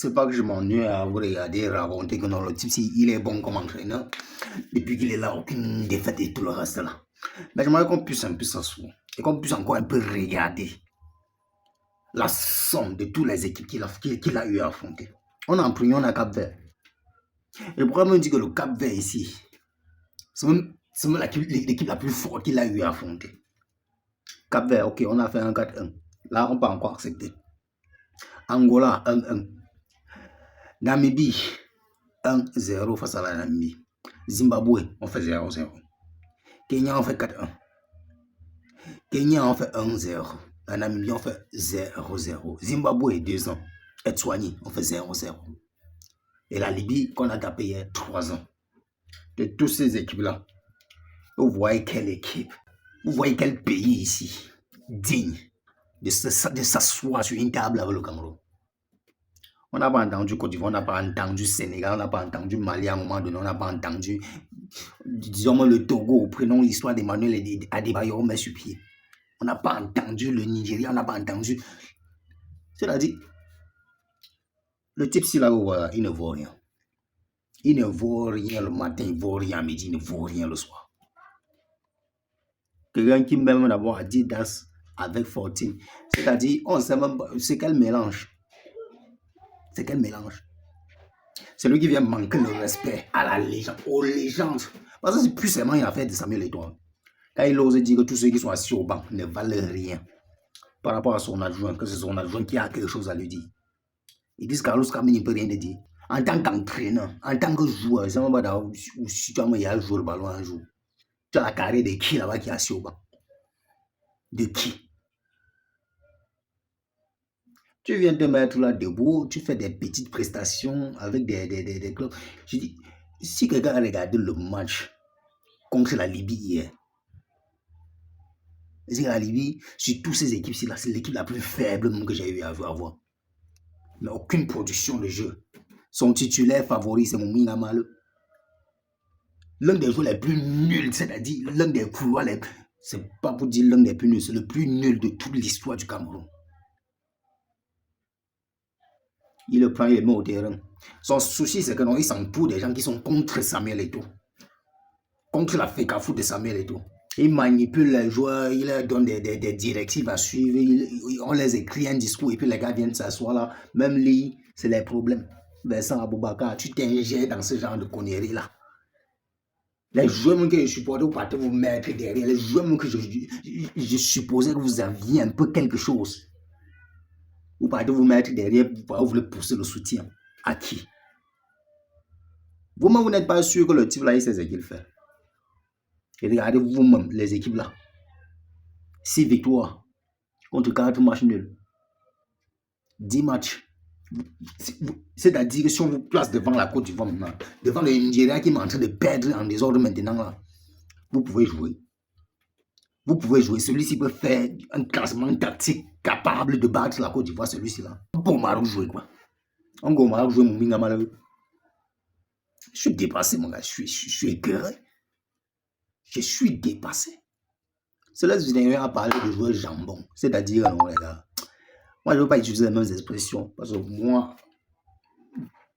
C'est pas que je m'ennuie à vous regarder et raconter que non, le type, il est bon comme entraîneur. Depuis qu'il est là, aucune défaite et tout le reste là. Mais j'aimerais qu'on puisse un peu s'asseoir et qu'on puisse encore un peu regarder la somme de toutes les équipes qu'il a eu à affronter. On a pris, on a Cap-Vert. Et pourquoi me dire que le Cap-Vert ici, c'est même l'équipe la plus forte qu'il a eu à affronter. Cap-Vert, ok, on a fait un 4-1. Là, on peut encore accepter. Angola, 1-1. Namibie, 1-0 face à la Namibie. Zimbabwe, on fait 0-0. Kenya, on fait 4-1. Kenya, on fait 1-0. La Namibie, on fait 0-0. Zimbabwe, 2 ans. Etswani, on fait 0-0. Et la Libye, qu'on a tapé il y a 3 ans. De toutes ces équipes-là, vous voyez quelle équipe, vous voyez quel pays ici, digne de s'asseoir sur une table avec le Cameroun. On n'a pas entendu Côte d'Ivoire, on n'a pas entendu Sénégal, on n'a pas entendu Mali à un moment donné, on n'a pas entendu, disons le Togo, prenons l'histoire d'Emmanuel Adebayor, on met sur pied. On n'a pas entendu le Nigeria, on n'a pas entendu. C'est-à-dire, le type si là, voilà, il ne vaut rien. Il ne vaut rien le matin, il ne vaut rien à midi, il ne vaut rien le soir. Quelqu'un qui même d'abord a dit danse avec 14. C'est-à-dire, on sait même pas, c'est quel mélange. C'est quel mélange. C'est lui qui vient manquer le respect à la légende, aux légendes. Parce que c'est plus seulement une affaire de Samuel Eto'o. Quand il ose dire que tous ceux qui sont assis au banc ne valent rien par rapport à son adjoint, que c'est son adjoint qui a quelque chose à lui dire. Ils disent Carlos Kameni ne peut rien te dire. En tant qu'entraîneur, en tant que joueur, ça va dans si tu as joué le ballon un jour. Tu as la carrière de qui là-bas qui est assis au banc? De qui? Tu viens te mettre là debout, tu fais des petites prestations avec des clubs. Je dis, si quelqu'un a regardé le match contre la Libye hier, c'est la Libye, sur toutes ces équipes, c'est l'équipe la plus faible que j'ai eu à voir. Mais aucune production de jeu. Son titulaire favori, c'est Moumina Malo. L'un des joueurs les plus nuls, c'est-à-dire l'un des couloirs, c'est pas pour dire l'un des plus nuls, c'est le plus nul de toute l'histoire du Cameroun. Il le prend, il le met au terrain. Son souci, c'est que non, il s'entoure des gens qui sont contre Samuel Eto'o. Contre la FECAFOOT de Samuel Eto'o. Il manipule les joueurs, il leur donne des directives à suivre, on les écrit un discours et puis les gars viennent s'asseoir là. Même lui, c'est les problèmes. Vincent Aboubakar, tu t'ingères dans ce genre de conneries là. Les joueurs que je supportais, vous partez vous mettre derrière. Les joueurs que je supposais que vous aviez un peu quelque chose. Vous partez vous mettre derrière, vous voulez pousser le soutien. À qui? Vous-même, vous n'êtes pas sûr que le type là, il sait ce qu'il fait. Et regardez vous-même les équipes là. 6 victoires contre 4 matchs nuls. 10 matchs. C'est-à-dire que si on vous place devant la Côte d'Ivoire maintenant, devant le Nigeria qui est en train de perdre en désordre maintenant là, vous pouvez jouer. Vous pouvez jouer. Celui-ci peut faire un classement tactique capable de battre la Côte d'Ivoire, celui-ci là. Pour Maroc jouer quoi. On go Maroc jouer Mouminga malheureux. Je suis dépassé mon gars, je suis écœuré. Je suis dépassé. Cela vient à parler de jouer jambon. C'est-à-dire, non les gars, moi je ne veux pas utiliser les mêmes expressions. Parce que moi,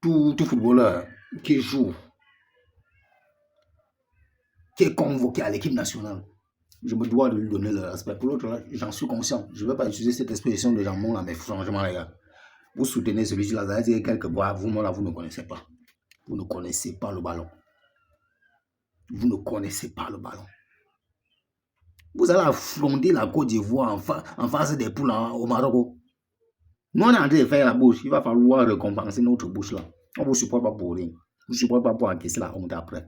tout footballeur qui joue, qui est convoqué à l'équipe nationale, je me dois de lui donner le respect. Pour l'autre, j'en suis conscient. Je ne veux pas utiliser cette expression de jambon là, mais franchement les gars, vous soutenez celui-ci là, c'est quelque part, vous là, vous ne connaissez pas. Vous ne connaissez pas le ballon. Vous ne connaissez pas le ballon. Vous allez affronter la Côte d'Ivoire en face des poules au Maroc. Nous, on est en train de faire la bouche. Il va falloir récompenser notre bouche là. On ne vous supporte pas pour rien. On ne vous supporte pas pour encaisser la honte après.